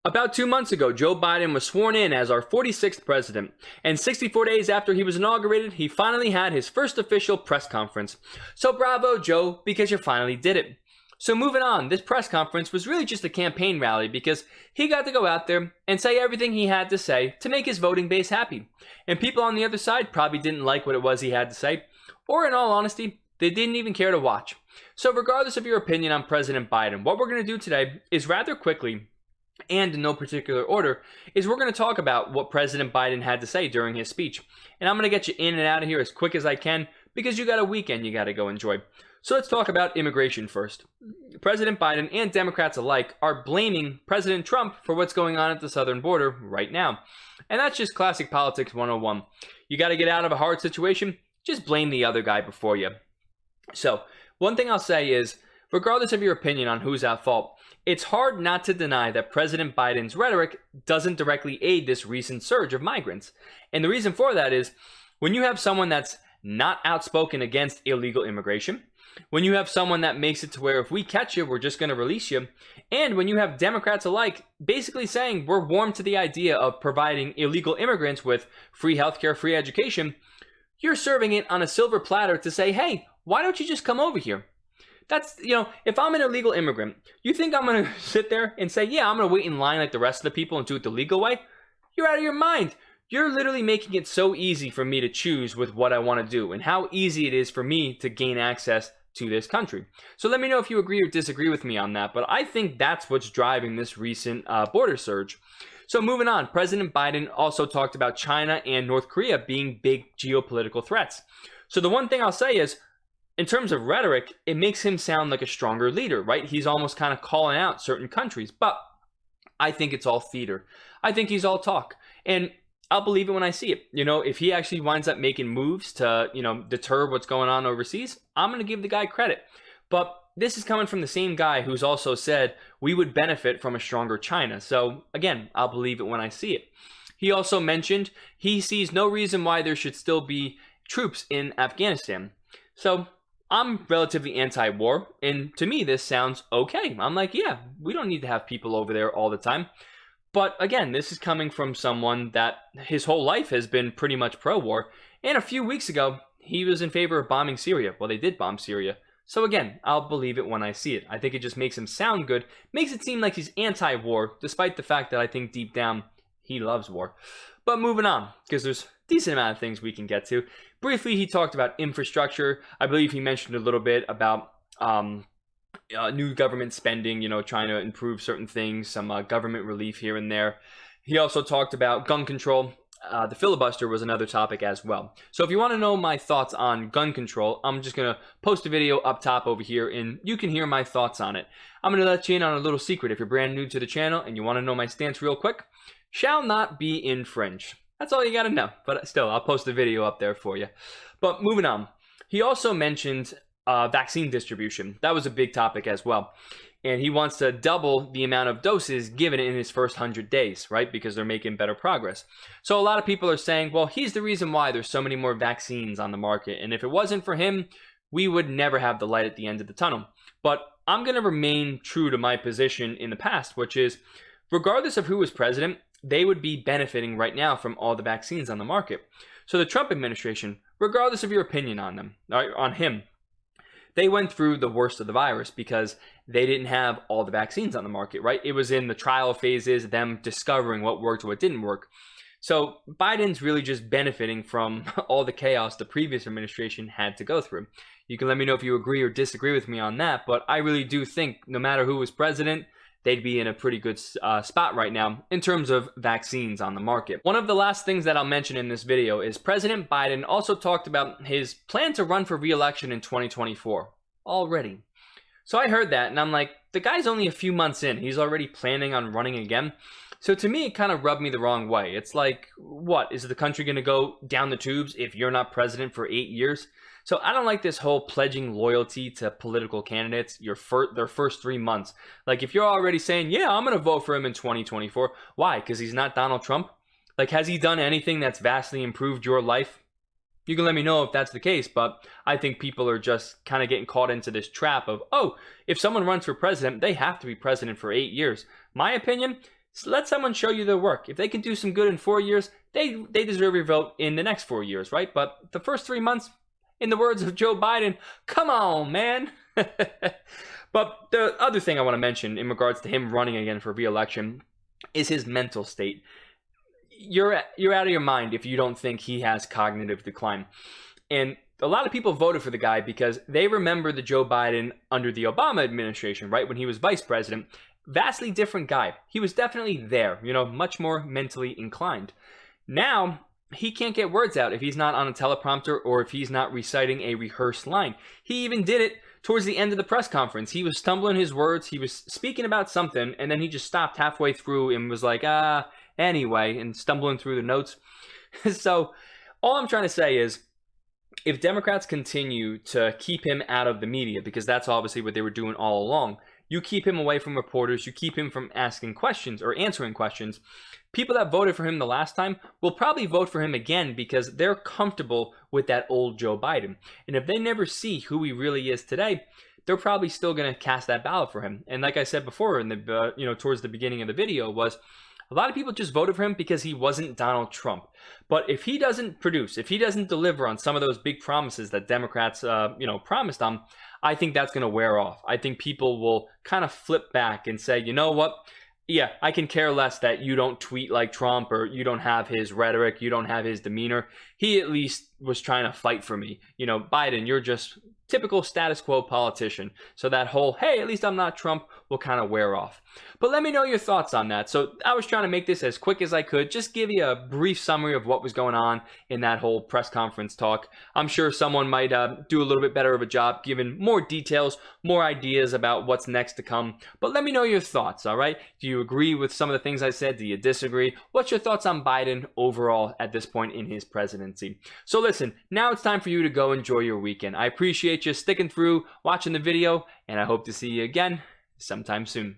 About 2 months ago, Joe Biden was sworn in as our 46th president, and 64 days after he was inaugurated, he finally had his first official press conference. So bravo, Joe, because you finally did it. So moving on, this press conference was really just a campaign rally because he got to go out there and say everything he had to say to make his voting base happy. And people on the other side probably didn't like what it was he had to say, or in all honesty, they didn't even care to watch. So regardless of your opinion on President Biden, what we're going to do today is rather quickly, and in no particular order, is we're going to talk about what President Biden had to say during his speech. And I'm going to get you in and out of here as quick as I can because you got a weekend you got to go enjoy. So let's talk about immigration first. President Biden and Democrats alike are blaming President Trump for what's going on at the southern border right now. And that's just classic politics 101. You got to get out of a hard situation, just blame the other guy before you. So one thing I'll say is, regardless of your opinion on who's at fault, it's hard not to deny that President Biden's rhetoric doesn't directly aid this recent surge of migrants. And the reason for that is, when you have someone that's not outspoken against illegal immigration, when you have someone that makes it to where if we catch you, we're just going to release you, and when you have Democrats alike basically saying we're warm to the idea of providing illegal immigrants with free healthcare, free education, you're serving it on a silver platter to say, hey, why don't you just come over here? That's, if I'm an illegal immigrant, you think I'm going to sit there and say, yeah, I'm going to wait in line like the rest of the people and do it the legal way? You're out of your mind. You're literally making it so easy for me to choose with what I want to do and how easy it is for me to gain access to this country. So let me know if you agree or disagree with me on that, but I think that's what's driving this recent border surge. So moving on, President Biden also talked about China and North Korea being big geopolitical threats. So the one thing I'll say is, in terms of rhetoric, it makes him sound like a stronger leader, right? He's almost kind of calling out certain countries, but I think it's all theater. I think he's all talk, and I'll believe it when I see it. If he actually winds up making moves to, deter what's going on overseas, I'm going to give the guy credit. But this is coming from the same guy who's also said we would benefit from a stronger China. So again, I'll believe it when I see it. He also mentioned he sees no reason why there should still be troops in Afghanistan. So I'm relatively anti-war, and to me this sounds okay. I'm like, yeah, we don't need to have people over there all the time. But again, this is coming from someone that his whole life has been pretty much pro-war. And a few weeks ago, he was in favor of bombing Syria. Well, they did bomb Syria. So again, I'll believe it when I see it. I think it just makes him sound good. Makes it seem like he's anti-war, despite the fact that I think deep down, he loves war. But moving on, because there's a decent amount of things we can get to. Briefly, he talked about infrastructure. I believe he mentioned a little bit about new government spending, trying to improve certain things, some government relief here and there. He also talked about gun control. The filibuster was another topic as well. So if you want to know my thoughts on gun control, I'm just going to post a video up top over here and you can hear my thoughts on it. I'm going to let you in on a little secret. If you're brand new to the channel and you want to know my stance real quick, shall not be infringed. That's all you got to know. But still, I'll post the video up there for you. But moving on. He also mentioned vaccine distribution. That was a big topic as well. And he wants to double the amount of doses given in his first 100 days, right? Because they're making better progress. So a lot of people are saying, well, he's the reason why there's so many more vaccines on the market. And if it wasn't for him, we would never have the light at the end of the tunnel. But I'm going to remain true to my position in the past, which is regardless of who was president, they would be benefiting right now from all the vaccines on the market. So the Trump administration, regardless of your opinion on them, on him, they went through the worst of the virus because they didn't have all the vaccines on the market, right? It was in the trial phases, them discovering what worked, what didn't work. So Biden's really just benefiting from all the chaos the previous administration had to go through. You can let me know if you agree or disagree with me on that, but I really do think no matter who was president, they'd be in a pretty good spot right now in terms of vaccines on the market. One of the last things that I'll mention in this video is President Biden also talked about his plan to run for re-election in 2024 already. So I heard that and I'm like, the guy's only a few months in. He's already planning on running again. So to me, it kind of rubbed me the wrong way. It's like, what? Is the country going to go down the tubes if you're not president for 8 years? So I don't like this whole pledging loyalty to political candidates their first 3 months. Like if you're already saying, yeah, I'm going to vote for him in 2024. Why? Because he's not Donald Trump? Like, has he done anything that's vastly improved your life? You can let me know if that's the case, but I think people are just kind of getting caught into this trap of, oh, if someone runs for president, they have to be president for 8 years. My opinion, So let someone show you their work. If they can do some good in 4 years, they deserve your vote in the next 4 years, right? But the first 3 months, in the words of Joe Biden, come on, man. But the other thing I want to mention in regards to him running again for re-election is his mental state. You're out of your mind if you don't think he has cognitive decline. And a lot of people voted for the guy because they remember the Joe Biden under the Obama administration, right? When he was vice president. Vastly different guy. He was definitely there, much more mentally inclined. Now, he can't get words out if he's not on a teleprompter or if he's not reciting a rehearsed line. He even did it towards the end of the press conference. He was stumbling his words. He was speaking about something, and then he just stopped halfway through and was like, anyway, and stumbling through the notes. So all I'm trying to say is, if Democrats continue to keep him out of the media, because that's obviously what they were doing all along, you keep him away from reporters, you keep him from asking questions or answering questions, people that voted for him the last time will probably vote for him again because they're comfortable with that old Joe Biden. And if they never see who he really is today, they're probably still going to cast that ballot for him. And like I said before, in the towards the beginning of the video, was a lot of people just voted for him because he wasn't Donald Trump. But if he doesn't produce, if he doesn't deliver on some of those big promises that Democrats, promised on, I think that's going to wear off. I think people will kind of flip back and say, you know what? Yeah, I can care less that you don't tweet like Trump or you don't have his rhetoric, you don't have his demeanor. He at least was trying to fight for me. Biden, you're just typical status quo politician. So that whole, hey, at least I'm not Trump, will kind of wear off. But let me know your thoughts on that. So I was trying to make this as quick as I could, just give you a brief summary of what was going on in that whole press conference talk. I'm sure someone might do a little bit better of a job giving more details, more ideas about what's next to come. But let me know your thoughts, all right? Do you agree with some of the things I said? Do you disagree? What's your thoughts on Biden overall at this point in his presidency? So listen, now it's time for you to go enjoy your weekend. I appreciate you sticking through, watching the video, and I hope to see you again sometime soon.